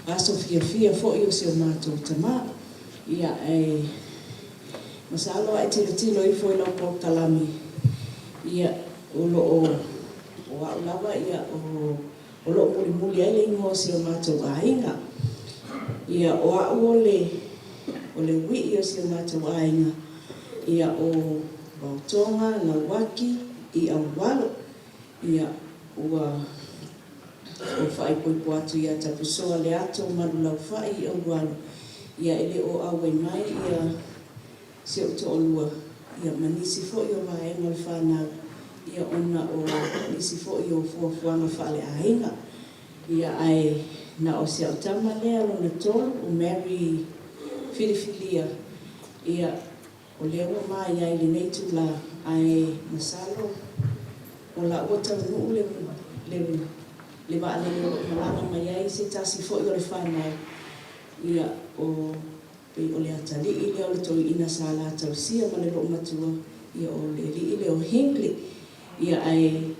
aso fia fo'i o se o mātou tama. Ia e masalo ai tilo i foi lau pau talami. Ia o aulawa ia o lo muli ai le ingo se o mātou ainga. Ia o au o le wi o se o mātou ainga. Ia o Bautonga, Lawaki, i Auwalo. Ia ua o whai poipo atu ia tapusoa le ato maru lau whai i Auwalo. Ia ele o awe mai ia se o to olua. Ia manisi fo i o vaenga le whanau. Ia ona o nisi fo i o fuafuanga whale ahinga. Ia ai na o se au tama lea lona tolu o Mary Filifilia. Ia o lewa mai ai le neitu la ai masalo o la ua tau nuu le maale le malanga mai ai se tasi fo i o le whanau. Ia o le atali i le o le toi ina sa la tau sia ma le lo matua. Ia o le li i le o Hinkley. Ia ai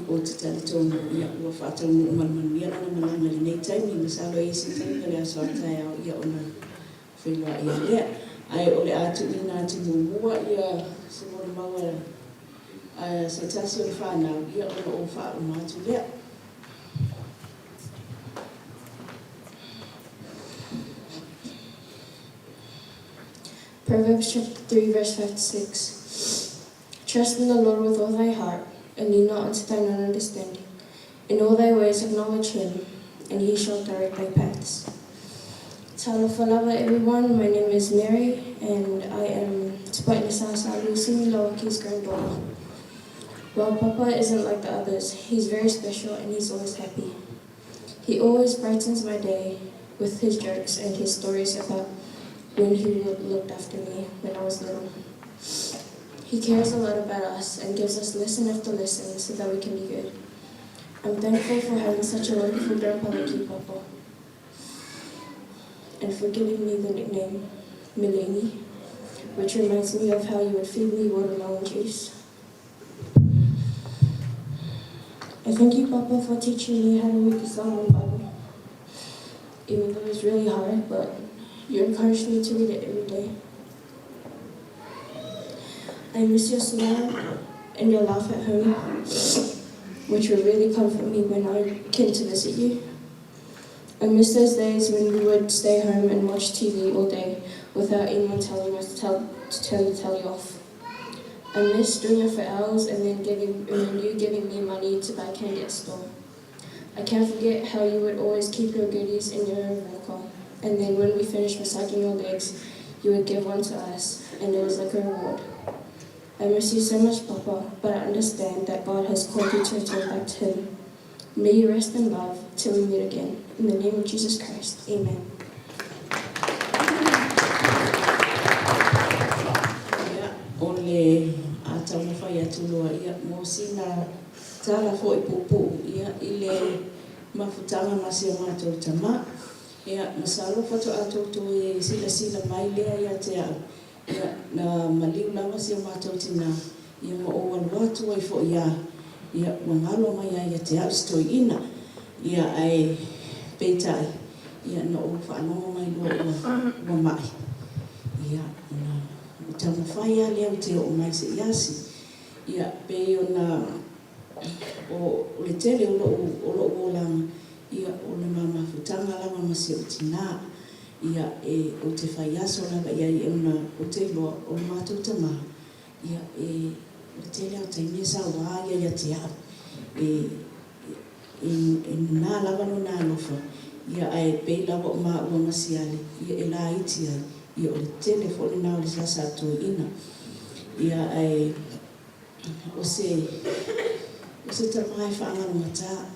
o te tali tonu ia ua whaatau nuu malmanu ia lana malanga le nei taimi masalo i si taimi le aso atai au ia ona whenua ia lea. Ai o le atu ina atu mua ia se mora maua sa tasi o le whanau ia ona o wha o matu lea. Proverbs chapter 3 verse 5 to 6. Trust in the Lord with all thy heart, and lean not unto thine own understanding. In all thy ways acknowledge him, and he shall direct thy paths. Talofa everyone, my name is Mary, and I am Tupaina Sasa Lucy Lawaki's granddaughter. While Papa isn't like the others, he's very special and he's always happy. He always brightens my day with his jokes and his stories about when he looked after me when I was little. He cares a lot about us and gives us lesson after lesson so that we can be good. I'm thankful for having such a wonderful grandpa like you, Papa, and for giving me the nickname Mileni, which reminds me of how you would feed me watermelon juice. I thank you, Papa, for teaching me how to read the Psalm Bible. Even though it's really hard, but you encouraged me to read it every day. I miss your smile and your laugh at home, which would really comfort me when I came to visit you. I miss those days when we would stay home and watch TV all day without anyone telling us to turn the telly off. I miss doing it for hours and then you giving me money to buy candy at store. I can't forget how you would always keep your goodies in your rental car. And then when we finished massaging your legs, you would give one to us, and it was like a reward. I miss you so much, Papa, but I understand that God has called you to return back to Him. May you rest in love till we meet again. In the name of Jesus Christ, Amen. Ole atau na whai atunua ia mosi na tala fo i pupu ia ile mafutanga masi o mātou tama. Ia masalo whatu atoto e sila mai lea ia te au. Ia na maliu lawa si o mātou tina. Ia ma o waluatu ai fo ia. Ia wangalo mai ia te au stoi ina. Ia ai peitai. Ia na o whaanonga mai lua mai. Ia na tama whaia lea te o mai se iasi. Ia pe o na o le tele o lo langa. Ia o le mama futanga langa masi o tina. Ia o te whai aso langa ia i una o te loa o mātou tama. Ia le tele au taimia sa waa ia te au. Nā lava no nā lofa. Ia ai pei lava o maa ua masi ale. Ia la iti ai. Ia o le tele fo le nao le sasa ato ina. Ia ai o se tamai whaangano mata.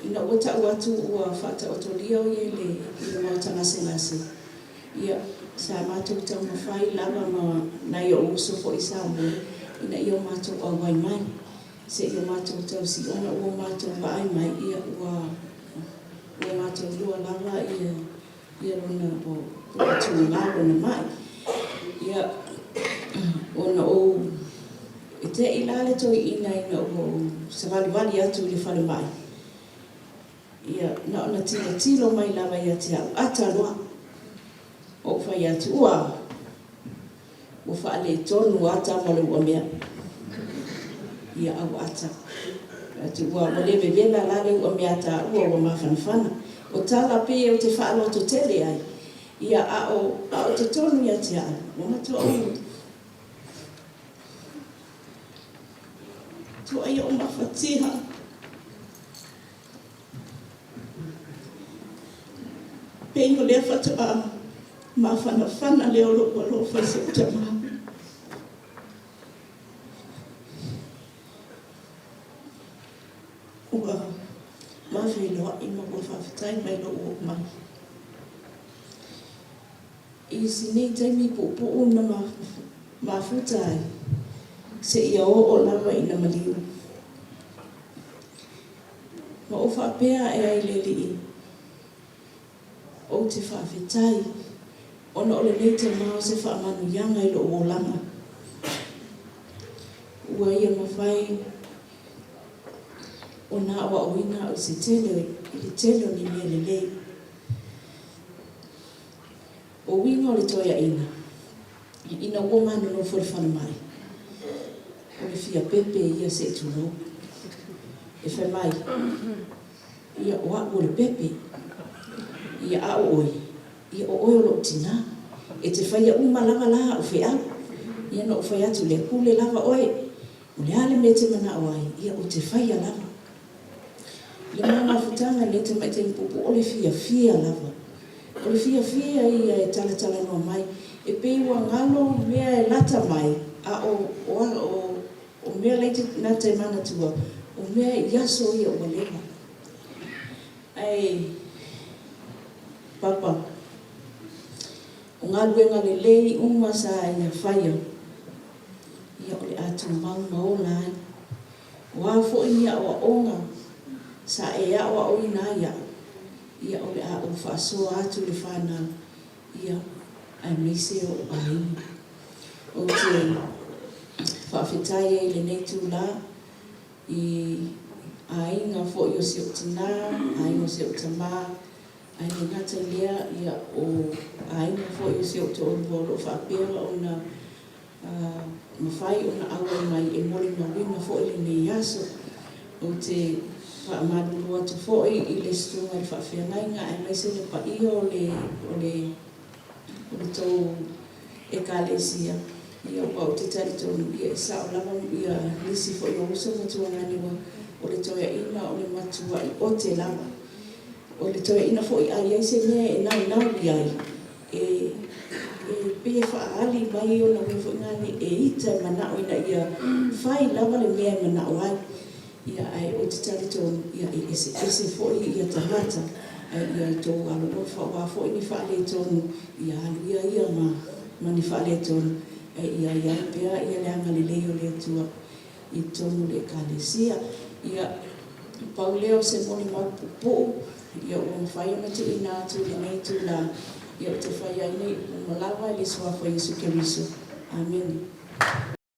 Ina ua tau atu ua whata otolia o ie le mautanga se. Ia sa mātou tau mawhai lava ma nai o uso fo isa o ina i o mātou au wai mai. Se i o mātou tau si ona ua mātou waai mai ia ua mātou lua lava ia rona o atu ngā rona mai. Ia ona o e te ilale toi ina o sa wali atu le whale mai. ia na ona tilo mai lava ia te au ata loa o whai atu ua o whaale tonu ata mole ua mea ia au ata atu ua mole vevela lale ua mea ta ua mawhanawhana o tala pe o te whaaloto tele ai ia ao te tonu ia te au o matua o tu ai o mawhatiha Pengo lea whatua mawhanawhana leo loko alo whaise utama. Ua mawhailoa i moko whawhitai mai lo uok mai. I sinei taimi pupu na mawhutai se ia o lava i na maliu. Ma o whapea e ai leli i. O te whawhitai, ona ole nei te mao se whaamanu yanga i lo o langa. Ua ia mawhai, o nā awa o ina o se tele, i le tele o ni mea le lei. O winga o le toia ina, ina ua manu no whare mai. O le fia pepe ia se tulo. E whai mai, ia o a o le pepe. Ia a o oi, ia o oi o lo tina, e te whaia lava laha o whea, ia no o whai atu le kule lava oi, o le ale me te mana o ai, ia o te whaia lava. Le mana futanga le te mai te impupu o le fia lava, o le fia ia e tala no mai, e peiwa ngalo mea e lata mai, a o mea leite na te mana tua, o mea yaso ia o lewa. Ai, Papa, o ngā luenga le lei umasa ia whaia. Ia o le atu mau lai. O a fo ia o onga, sa e a o ina ia. Ia o le a o whaasoa atu le whanau. Ia ai meise o aini. O te whaafetai e le neitu la. I ainga fo i o se o tina, ainga o se o tamaa. Ai ni ngata lea ia o ainga fo i se o te olubolo whaapera o na mawhai o na awa mai e mori na wina fo i le nei aso o te whaamadulu atu fo i le stunga i whaawhiangainga ai mai se le pa ia o le tau e kālesia ia o te tari tonu ia e sao lava ia nisi fo i o uso matua nganiwa o le toia ina o le matua i o te lava o le toia ina fo i ai se mea e nau i ai e pe whaali mai o na wifo ngani e ita mana o ina ia whai lava le mea mana o ai ia ai o te tari tonu ia e ese fo i ia tahata ia tō alo o wha ni whaale tonu ia alu ia ma ni whaale tonu ia pia ia le anga le leo le tua i tonu le kālesia ia pauleo se moni mau pupu ia o mwhai o tu ina atu le nei tu la ia o te whai ai nei o malawa i le swafa Iesu Keriso. Amen.